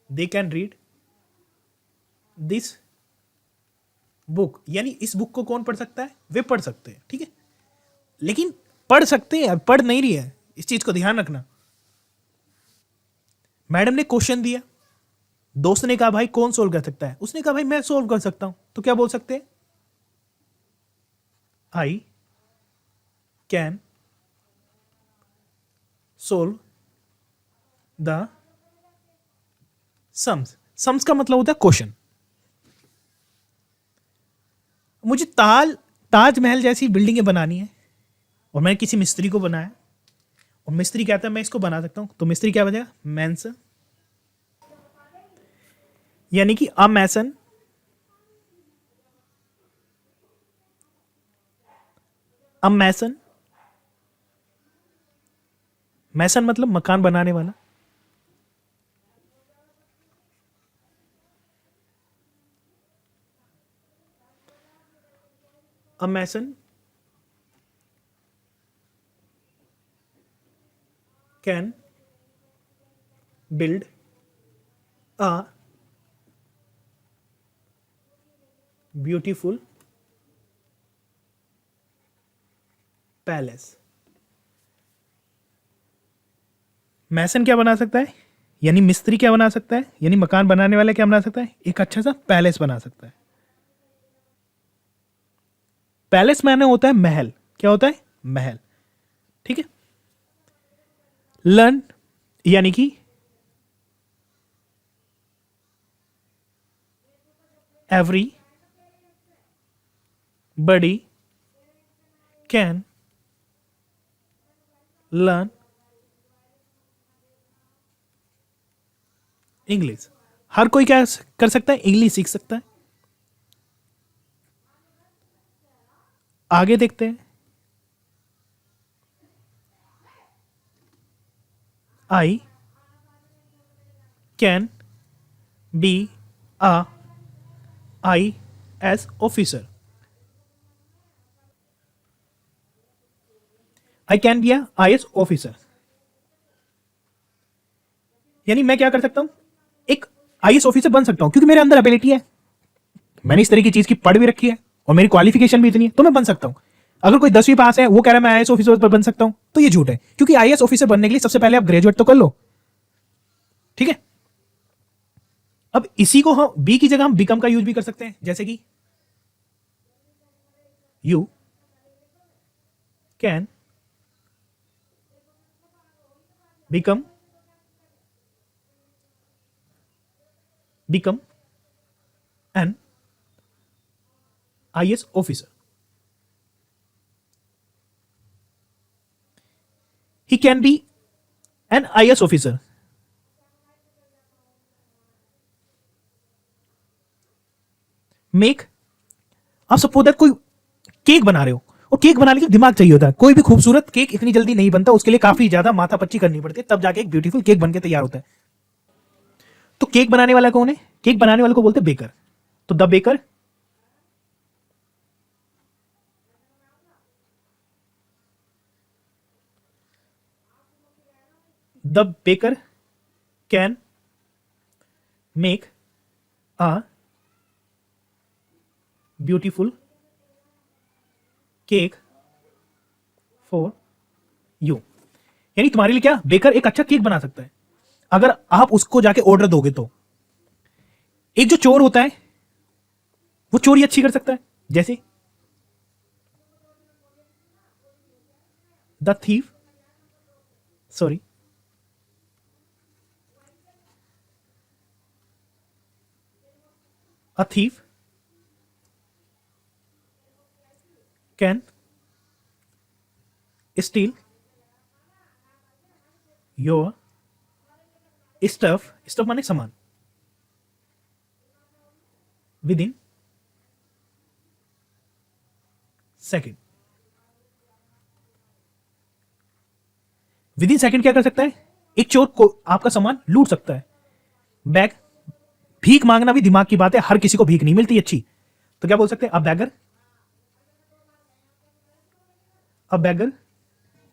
they can read this book, यानी इस बुक को कौन पढ़ सकता है, वे पढ़ सकते हैं। ठीक है, लेकिन पढ़ सकते हैं, पढ़ नहीं रही है, इस चीज को ध्यान रखना। मैडम ने क्वेश्चन दिया, दोस्त ने कहा भाई कौन सोल्व कर सकता है, उसने कहा भाई मैं सोल्व कर सकता हूं, तो क्या बोल सकते हैं, I can solve the sums. Sums का मतलब होता है क्वेश्चन। मुझे ताजमहल जैसी बिल्डिंगें बनानी है और मैं किसी मिस्त्री को बनाया, और मिस्त्री कहता है मैं इसको बना सकता हूं, तो मिस्त्री क्या बनेगा, मैंस, यानी कि अ मैसन, अ मैसन, मैसन मतलब मकान बनाने वाला। A mason can build a beautiful palace. Mason क्या बना सकता है, यानी मिस्त्री क्या बना सकता है, यानी मकान बनाने वाला क्या बना सकता है, एक अच्छा सा पैलेस बना सकता है। पैलेस माने होता है महल, क्या होता है, महल। ठीक है, लर्न यानी कि everybody can learn English. हर कोई क्या कर सकता है, इंग्लिश सीख सकता है। आगे देखते हैं। I can be a IAS officer. I can be IAS officer, यानी मैं क्या कर सकता हूं, एक IAS ऑफिसर बन सकता हूं, क्योंकि मेरे अंदर एबिलिटी है, मैंने इस तरह की चीज की पढ़ भी रखी है और मेरी क्वालिफिकेशन भी इतनी है, तो मैं बन सकता हूं। अगर कोई 10वीं पास है, वो कह रहा है मैं IAS ऑफिसर बन सकता हूं, तो ये झूठ है, क्योंकि IAS ऑफिसर बनने के लिए सबसे पहले आप ग्रेजुएट तो कर लो। ठीक है, अब इसी को हम बी की जगह हम बिकम का यूज भी कर सकते हैं, जैसे कि you can become an IAS officer. He can be an IAS officer. Make, आप सपोज दैट कोई केक बना रहे हो, और केक बनाने के लिए दिमाग चाहिए होता है। कोई भी खूबसूरत केक इतनी जल्दी नहीं बनता, उसके लिए काफी ज्यादा माथापच्ची करनी पड़ती है, तब जाके एक ब्यूटीफुल केक बनके तैयार होता है। तो केक बनाने वाला कौन है, केक बनाने वाले को बोलते हैं बेकर। तो the baker can make a beautiful cake for you, यानी तुम्हारे लिए क्या, बेकर एक अच्छा केक बना सकता है, अगर आप उसको जाके ऑर्डर दोगे तो। एक जो चोर होता है, वो चोरी अच्छी कर सकता है, जैसे the thief, sorry, a thief can steal your stuff माने सामान, within second। विदिन सेकंड क्या कर सकता है, एक चोर को आपका सामान लूट सकता है। बैग, भीख मांगना भी दिमाग की बात है, हर किसी को भीख नहीं मिलती अच्छी, तो क्या बोल सकते हैं, अ बैगर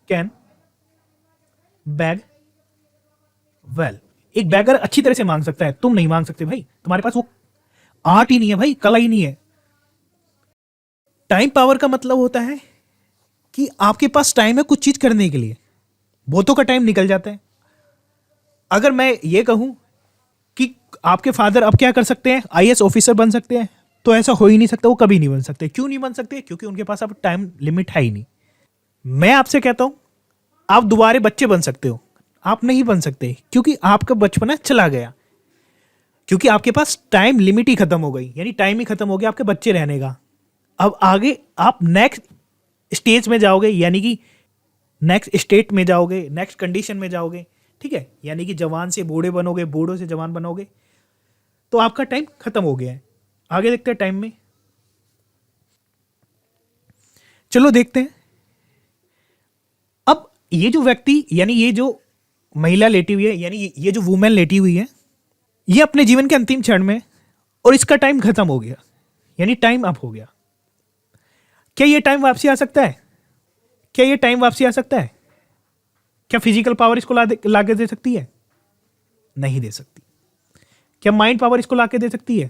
कैन बैग वेल। एक बैगर अच्छी तरह से मांग सकता है, तुम नहीं मांग सकते भाई, तुम्हारे पास वो आर्ट ही नहीं है भाई, कला ही नहीं है। टाइम पावर का मतलब होता है कि आपके पास टाइम है कुछ चीज करने के लिए, बहुतों का टाइम निकल जाता है। अगर मैं ये कहूं कि आपके फादर अब क्या कर सकते हैं, IAS ऑफिसर बन सकते हैं, तो ऐसा हो ही नहीं सकता, वो कभी नहीं बन सकते। क्यों नहीं बन सकते, क्योंकि उनके पास अब टाइम लिमिट है ही नहीं। मैं आपसे कहता हूं, आप दोबारा बच्चे बन सकते हो, आप नहीं बन सकते, क्योंकि आपका बचपना चला गया, क्योंकि आपके पास टाइम लिमिट ही खत्म हो गई, यानी टाइम ही खत्म हो गया आपके बच्चे रहने का। अब आगे आप नेक्स्ट स्टेज में जाओगे, यानी कि नेक्स्ट स्टेट में जाओगे, नेक्स्ट कंडीशन में जाओगे, ठीक है, यानी कि जवान से बूढ़े बनोगे, बूढ़ों से जवान बनोगे, तो आपका टाइम खत्म हो गया है। आगे देखते हैं टाइम में, चलो देखते हैं। अब ये जो व्यक्ति, यानी ये जो महिला लेटी हुई है, यानी ये जो वुमेन लेटी हुई है, ये अपने जीवन के अंतिम क्षण में, और इसका टाइम खत्म हो गया, यानी टाइम अप हो गया। क्या ये टाइम वापसी आ सकता है, क्या ये टाइम वापसी आ सकता है, क्या फिजिकल पावर इसको लाके दे सकती है, नहीं दे सकती। क्या माइंड पावर इसको लाके दे सकती है,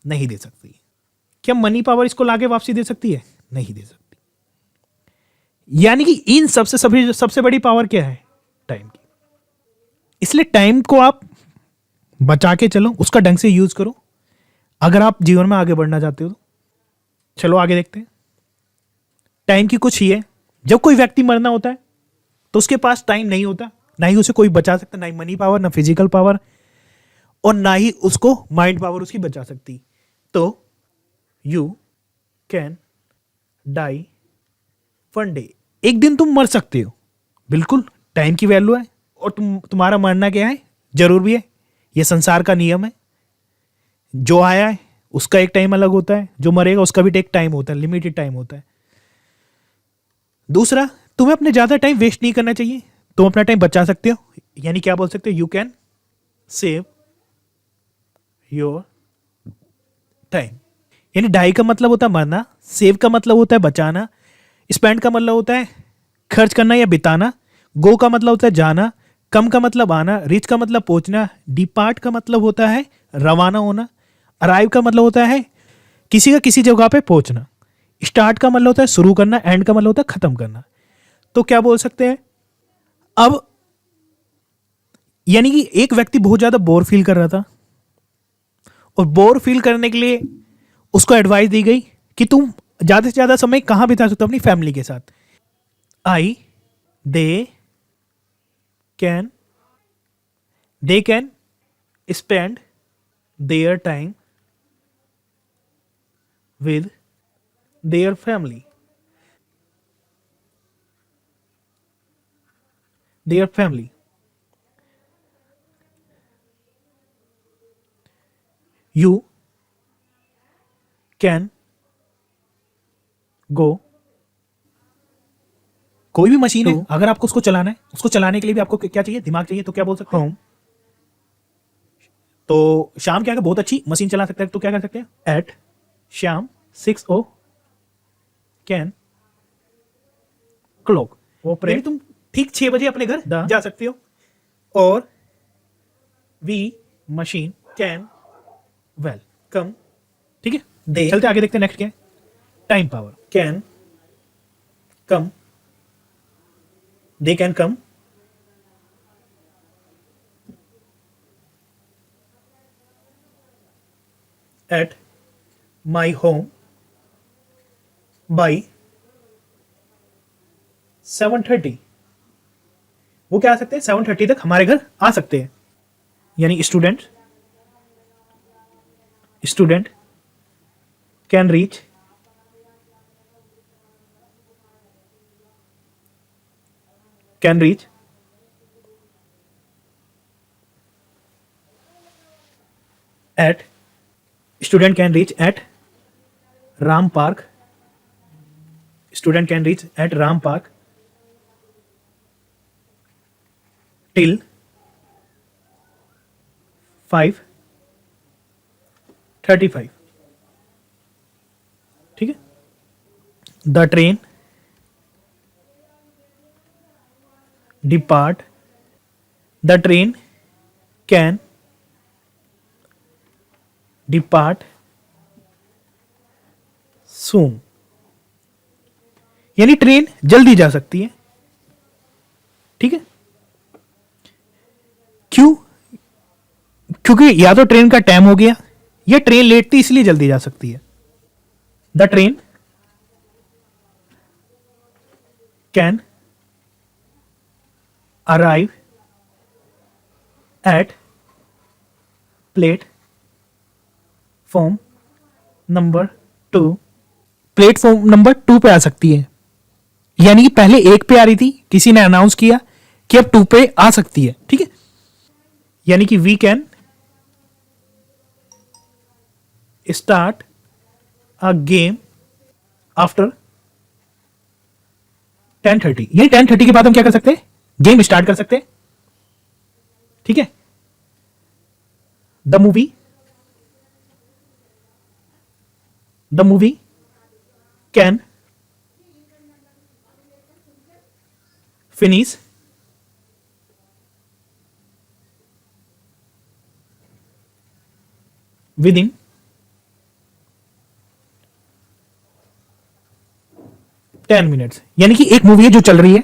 नहीं दे सकती। क्या मनी पावर इसको लाके वापसी दे सकती है, नहीं दे सकती। यानी कि इन सबसे बड़ी पावर क्या है, टाइम की। इसलिए टाइम को आप बचा के चलो, उसका ढंग से यूज करो, अगर आप जीवन में आगे बढ़ना चाहते हो तो। चलो आगे देखते हैं। टाइम की कुछ ही है, जब कोई व्यक्ति मरना होता है तो उसके पास टाइम नहीं होता, ना ही उसे कोई बचा सकता, ना ही मनी पावर, ना फिजिकल पावर, और ना ही उसको माइंड पावर उसकी बचा सकती। तो you can die one day, एक दिन तुम मर सकते हो, बिल्कुल टाइम की वैल्यू है, और तुम्हारा मरना क्या है, जरूर भी है, यह संसार का नियम है। जो आया है उसका एक टाइम अलग होता है, जो मरेगा उसका भी एक टाइम होता है, लिमिटेड टाइम होता है। दूसरा, तुम्हें अपने ज़्यादा टाइम वेस्ट नहीं करना चाहिए, तुम अपना टाइम बचा सकते हो। यानी क्या बोल सकते हो, you can save your time. यानी डाई का मतलब होता है मरना, सेव का मतलब होता है बचाना, स्पेंड का मतलब होता है खर्च करना या बिताना, गो का मतलब होता है जाना, कम का मतलब आना, रीच का मतलब पहुंचना, डिपार्ट का मतलब होता है रवाना होना, अराइव का मतलब होता है किसी का किसी जगह पे पहुंचना, स्टार्ट का मतलब होता है शुरू करना, एंड का मतलब होता है खत्म करना। तो क्या बोल सकते हैं अब, यानी कि एक व्यक्ति बहुत ज्यादा बोर फील कर रहा था और बोर फील करने के लिए उसको एडवाइस दी गई कि तुम ज्यादा से ज्यादा समय कहां बिता सकते हो, अपनी फैमिली के साथ। I they can they can spend their time with their family, their family. You can go, कोई भी मशीन है अगर आपको उसको चलाना है, उसको चलाने के लिए भी आपको क्या चाहिए, दिमाग चाहिए। तो क्या बोल सकते हैं, तो शाम क्या बहुत अच्छी मशीन चला सकता है, तो क्या कर सकते हैं, एट शाम 6 कैन क्लॉक, यानी तुम ठीक 6 बजे अपने घर जा सकते हो। और we machine can welcome, ठीक है। चलते आगे देखते हैं नेक्स्ट क्या है, time power can come, they can come at my home by 7:30। वो क्या आ सकते हैं, 7:30 तक हमारे घर आ सकते हैं। यानी student can reach at student can reach at Ram Park, till 5:35, ठीक है। The train depart, the train can depart soon, यानी ट्रेन जल्दी जा सकती है, ठीक है। क्यों, क्योंकि या तो ट्रेन का टाइम हो गया या ट्रेन लेट थी इसलिए जल्दी जा सकती है। The train can arrive at platform number 2, platform number 2 पे आ सकती है। यानी कि पहले 1 पे आ रही थी, किसी ने अनाउंस किया कि अब 2 पे आ सकती है, ठीक है। यानी कि we can start a game after 10:30, यानी 10:30 के बाद हम क्या कर सकते हैं, गेम स्टार्ट कर सकते हैं, ठीक है। The movie can finish with in 10 minutes, यानी कि एक मूवी है जो चल रही है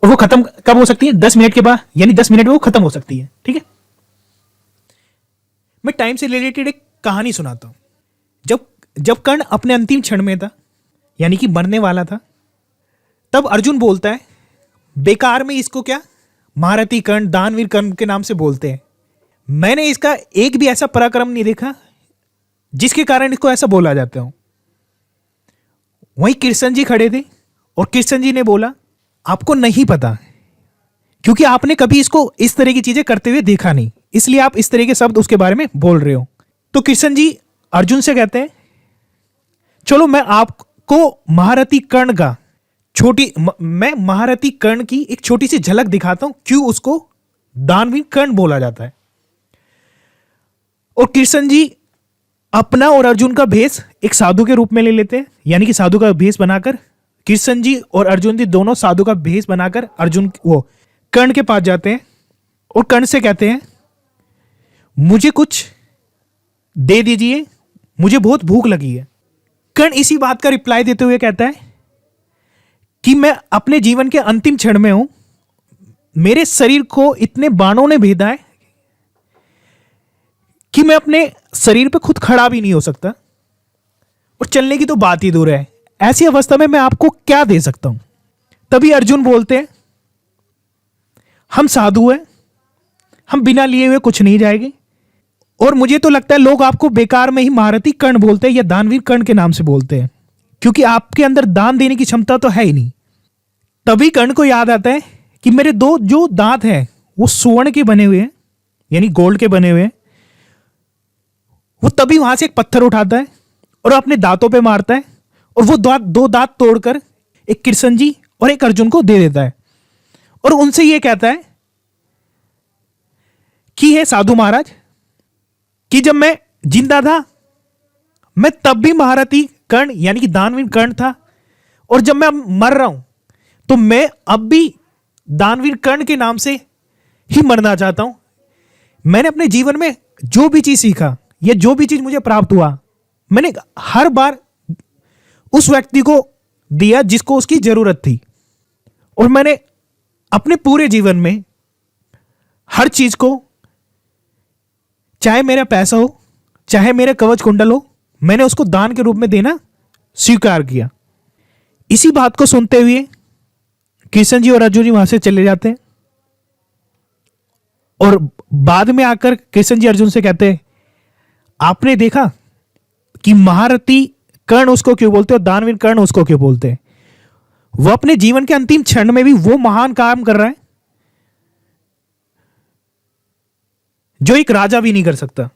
और वो खत्म कब हो सकती है, 10 मिनट के बाद, यानी 10 मिनट में वो खत्म हो सकती है, ठीक है। मैं टाइम से रिलेटेड एक कहानी सुनाता हूं। जब जब कर्ण अपने अंतिम क्षण में था, यानी कि मरने वाला था, तब अर्जुन बोलता है, बेकार में इसको क्या महारथी कर्ण, दानवीर कर्ण के नाम से बोलते हैं। मैंने इसका एक भी ऐसा पराक्रम नहीं देखा जिसके कारण इसको ऐसा बोला जाता हो। वहीं कृष्ण जी खड़े थे और कृष्ण जी ने बोला, आपको नहीं पता क्योंकि आपने कभी इसको इस तरह की चीजें करते हुए देखा नहीं, इसलिए आप इस तरह के शब्द उसके बारे में बोल रहे हो। तो कृष्ण जी अर्जुन से कहते हैं, चलो मैं आपको महारथी कर्ण का मैं महारथी कर्ण की एक छोटी सी झलक दिखाता हूं, क्यों उसको दानवीर कर्ण बोला जाता है। और कृष्ण जी अपना और अर्जुन का भेष एक साधु के रूप में ले लेते हैं, यानी कि साधु का भेष बनाकर कृष्ण जी और अर्जुन जी दोनों साधु का भेष बनाकर कर्ण के पास जाते हैं और कर्ण से कहते हैं, मुझे कुछ दे दीजिए, मुझे बहुत भूख लगी है। कर्ण इसी बात का रिप्लाई देते हुए कहता है कि मैं अपने जीवन के अंतिम क्षण में हूं, मेरे शरीर को इतने बाणों ने भेदा है कि मैं अपने शरीर पे खुद खड़ा भी नहीं हो सकता, और चलने की तो बात ही दूर है। ऐसी अवस्था में मैं आपको क्या दे सकता हूं? तभी अर्जुन बोलते हैं, हम साधु हैं, हम बिना लिए हुए कुछ नहीं जाएंगे, और मुझे तो लगता है लोग आपको बेकार में ही महारथी कर्ण बोलते हैं या दानवीर कर्ण के नाम से बोलते हैं, क्योंकि आपके अंदर दान देने की क्षमता तो है ही नहीं। तभी कर्ण को याद आता है कि मेरे दो जो दांत हैं वो स्वर्ण के बने हुए हैं, यानी गोल्ड के बने हुए हैं। वो तभी वहां से एक पत्थर उठाता है और अपने दांतों पे मारता है, और वो दो दांत तोड़कर एक कृष्ण जी और एक अर्जुन को दे देता है, और उनसे ये कहता है कि हे साधु महाराज, कि जब मैं जिंदा था मैं तब भी महारथी कर्ण यानी कि दानवीर कर्ण था, और जब मैं मर रहा हूं तो मैं अब भी दानवीर कर्ण के नाम से ही मरना चाहता हूं। मैंने अपने जीवन में जो भी चीज सीखा या जो भी चीज मुझे प्राप्त हुआ, मैंने हर बार उस व्यक्ति को दिया जिसको उसकी जरूरत थी, और मैंने अपने पूरे जीवन में हर चीज को, चाहे मेरा पैसा हो, चाहे मेरे कवच कुंडल हो, मैंने उसको दान के रूप में देना स्वीकार किया। इसी बात को सुनते हुए कृष्ण जी और अर्जुन जी वहां से चले जाते हैं, और बाद में आकर कृष्ण जी अर्जुन से कहते हैं, आपने देखा कि महारथी कर्ण उसको क्यों बोलते हैं और दानवीर कर्ण उसको क्यों बोलते हैं? वो अपने जीवन के अंतिम क्षण में भी वो महान काम कर रहा है जो एक राजा भी नहीं कर सकता।